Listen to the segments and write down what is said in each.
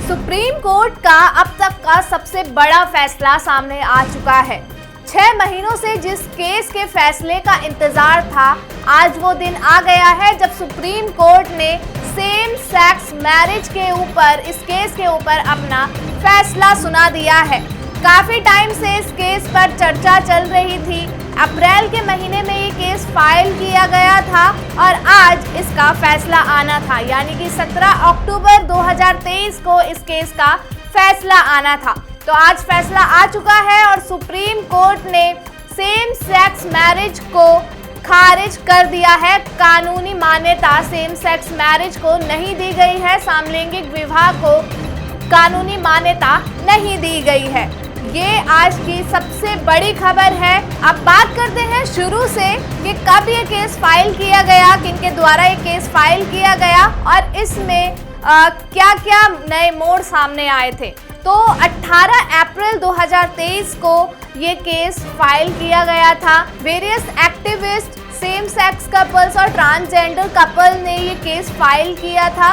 Supreme court का अब तक का सबसे बड़ा फैसला सामने आ चुका है। 6 महीनों से जिस केस के फैसले का इंतजार था, आज वो दिन आ गया है जब सुप्रीम कोर्ट ने सेम सेक्स मैरिज के ऊपर, इस केस के ऊपर अपना फैसला सुना दिया है। काफी टाइम से इस केस पर चर्चा चल रही थी। अप्रैल के महीने में ये केस फाइल किया गया था और आज इसका फैसला आना था, यानी कि 17 अक्टूबर 2023 को इस केस का फैसला आना था। तो आज फैसला आ चुका है और सुप्रीम कोर्ट ने सेम सेक्स मैरिज को खारिज कर दिया है। कानूनी मान्यता सेम सेक्स मैरिज को नहीं दी गई है, समलैंगिक विवाह को कानूनी मान्यता नहीं दी गई है। ये आज की सबसे बड़ी खबर है। अब बात करते हैं शुरू से कि कब ये केस फाइल किया गया, किनके द्वारा ये केस फाइल किया गया और इसमें क्या क्या नए मोड़ सामने आए थे। तो 18 अप्रैल 2023 को ये केस फाइल किया गया था। Various activist, same sex couples और ट्रांसजेंडर कपल ने ये केस फाइल किया था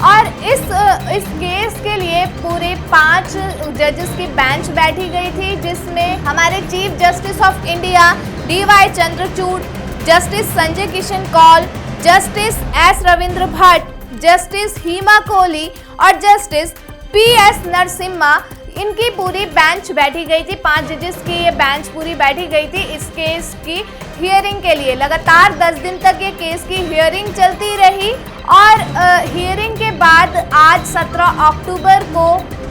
और इस केस के लिए पूरे 5 जजेस की बेंच बैठी गई थी, जिसमें हमारे chief justice of India DY Chandrachud, justice Sanjay Kishan Kaul, justice S Ravindra Bhat, justice Hima Kohli और जस्टिस PS नरसिम्हा, इनकी पूरी बेंच बैठी गई थी। 5 जजेस की ये बेंच पूरी बैठी गई थी इस केस की हियरिंग के लिए। लगातार 10 दिन तक ये केस की हियरिंग चलती रही और हियरिंग के बाद आज 17 अक्टूबर को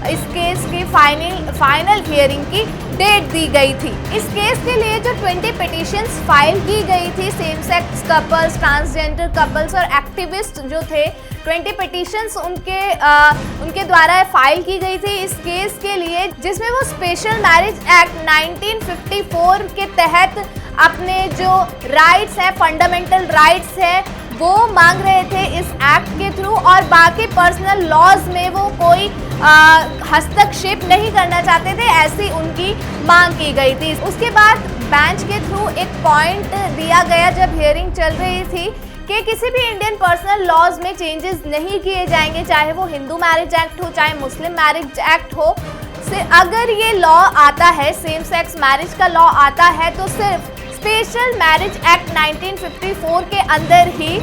इस केस की फाइनल हियरिंग की डेट दी गई थी। इस केस के लिए जो 20 पिटीशंस फाइल की गई थी, same sex couples, transgender couples और एक्टिविस्ट जो थे, 20 पिटीशंस उनके द्वारा फाइल की गई थी इस केस के लिए, जिसमें वो स्पेशल मैरिज एक्ट 1954 के तहत अपने जो राइट्स हैं, फंडामेंटल राइट्स हैं, वो मांग रहे थे इस एक्ट के थ्रू और बाकी पर्सनल लॉज में वो कोई हस्तक्षेप नहीं करना चाहते थे, ऐसी उनकी मांग की गई थी। उसके बाद बेंच के थ्रू एक पॉइंट दिया गया जब हियरिंग चल रही थी कि किसी भी इंडियन पर्सनल लॉज में चेंजेस नहीं किए जाएंगे, चाहे वो हिंदू मैरिज एक्ट हो, चाहे मुस्लिम मैरिज एक्ट हो। अगर ये लॉ आता है, सेम सेक्स मैरिज का लॉ आता है, तो सिर्फ स्पेशल मैरिज एक्ट 1954 के अंदर ही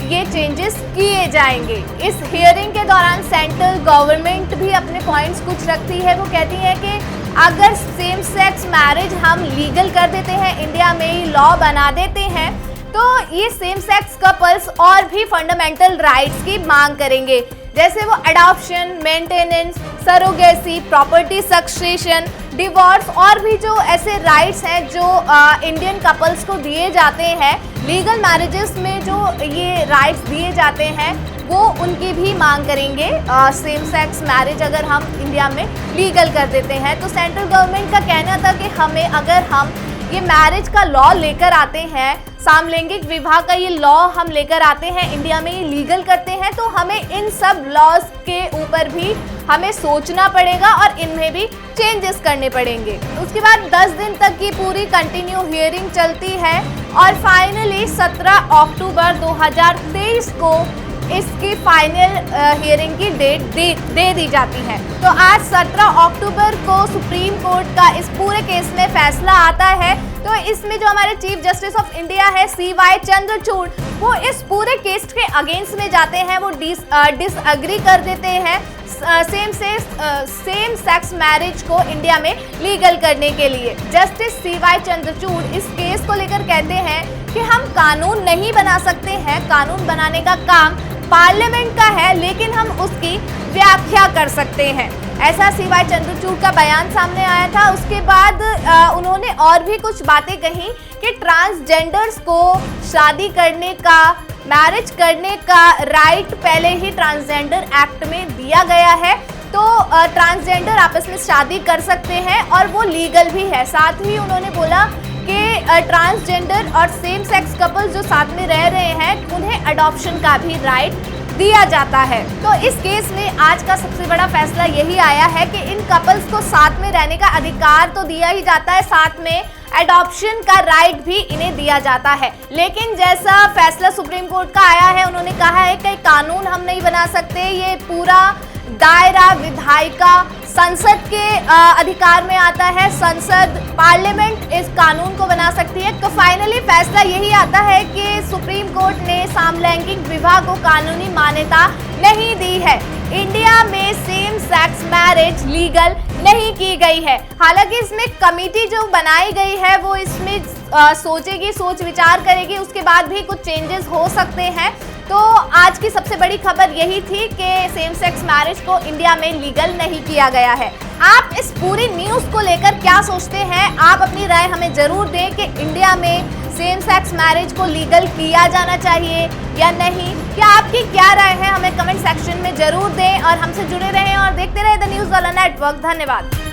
ये चेंजेस किए जाएंगे। इस हियरिंग के दौरान सेंट्रल गवर्नमेंट भी अपने पॉइंट्स कुछ रखती है। वो कहती है कि अगर सेम सेक्स मैरिज हम लीगल कर देते हैं, इंडिया में ही लॉ बना देते हैं, तो ये सेम सेक्स कपल्स और भी फंडामेंटल राइट्स की मांग करेंगे, जैसे वो adoption, maintenance, surrogacy, property succession, divorce और भी जो ऐसे राइट्स हैं जो इंडियन कपल्स को दिए जाते हैं, लीगल मैरिजेस में जो ये राइट्स दिए जाते हैं, वो उनकी भी मांग करेंगे। सेम सेक्स मैरिज अगर हम इंडिया में लीगल कर देते हैं, तो सेंट्रल गवर्नमेंट का कहना था कि अगर हम ये मैरिज का लॉ लेकर आते हैं, समलैंगिक विवाह का ये लॉ हम लेकर आते हैं, इंडिया में ये लीगल करते हैं, तो हमें इन सब लॉज के ऊपर भी हमें सोचना पड़ेगा और इनमें भी चेंजेस करने पड़ेंगे। उसके बाद 10 दिन तक की पूरी कंटिन्यू हियरिंग चलती है और फाइनली 17 अक्टूबर 2023 को इसकी फाइनल हियरिंग की डेट दे दी जाती है। तो आज 17 अक्टूबर को सुप्रीम कोर्ट का इस पूरे केस में फैसला आता है। तो इसमें जो हमारे चीफ जस्टिस ऑफ इंडिया है CY चंद्रचूड़, वो इस पूरे केस के अगेंस्ट में जाते हैं, वो डिसएग्री कर देते हैं सेम सेक्स मैरिज को इंडिया में लीगल करने के लिए। जस्टिस CY चंद्रचूड़ इस केस को लेकर कहते हैं कि हम कानून नहीं बना सकते हैं, कानून बनाने का काम पार्लियामेंट का है, लेकिन हम उसकी व्याख्या कर सकते हैं, ऐसा CY चंद्रचूड़ का बयान सामने आया था। उसके बाद उन्होंने और भी कुछ बातें कही कि ट्रांसजेंडर्स को शादी करने का, मैरिज करने का राइट पहले ही ट्रांसजेंडर एक्ट में दिया गया है, तो ट्रांसजेंडर आपस में शादी कर सकते हैं और वो लीगल भी है। साथ ही उन्होंने बोला कि ट्रांसजेंडर और सेम सेक्स कपल्स जो साथ में रह रहे हैं, उन्हें अडॉप्शन का भी राइट दिया जाता है। तो इस केस में आज का सबसे बड़ा फैसला यही आया है कि इन कपल्स को साथ में रहने का अधिकार तो दिया ही जाता है, साथ में एडॉप्शन का राइट भी इन्हें दिया जाता है। लेकिन जैसा फैसला सुप्रीम कोर्ट का आया है, उन्होंने कहा है कि कानून हम नहीं बना सकते, ये पूरा दायरा विधायिका संसद के अधिकार में आता है। संसद पार्लियामेंट इस कानून को बना सकती है। तो फाइनली फैसला यही आता है कि सुप्रीम कोर्ट ने समलैंगिक विवाह को कानूनी मान्यता नहीं दी है। इंडिया में सेम सेक्स मैरिज लीगल नहीं की गई है। हालांकि इसमें कमेटी जो बनाई गई है वो इसमें सोचेगी, सोच विचार करेगी, उसके बाद भी कुछ चेंजेस हो सकते हैं। तो आज की सबसे बड़ी खबर यही थी कि सेम सेक्स मैरिज को इंडिया में लीगल नहीं किया गया है। आप इस पूरी न्यूज़ को लेकर क्या सोचते हैं? आप अपनी राय हमें जरूर दें कि इंडिया में सेम सेक्स मैरिज को लीगल किया जाना चाहिए या नहीं। क्या आपकी क्या राय है? हमें कमेंट सेक्शन में जरूर दें और हमसे जुड़े रहें और देखते रहे द न्यूज़ वाला नेटवर्क। धन्यवाद।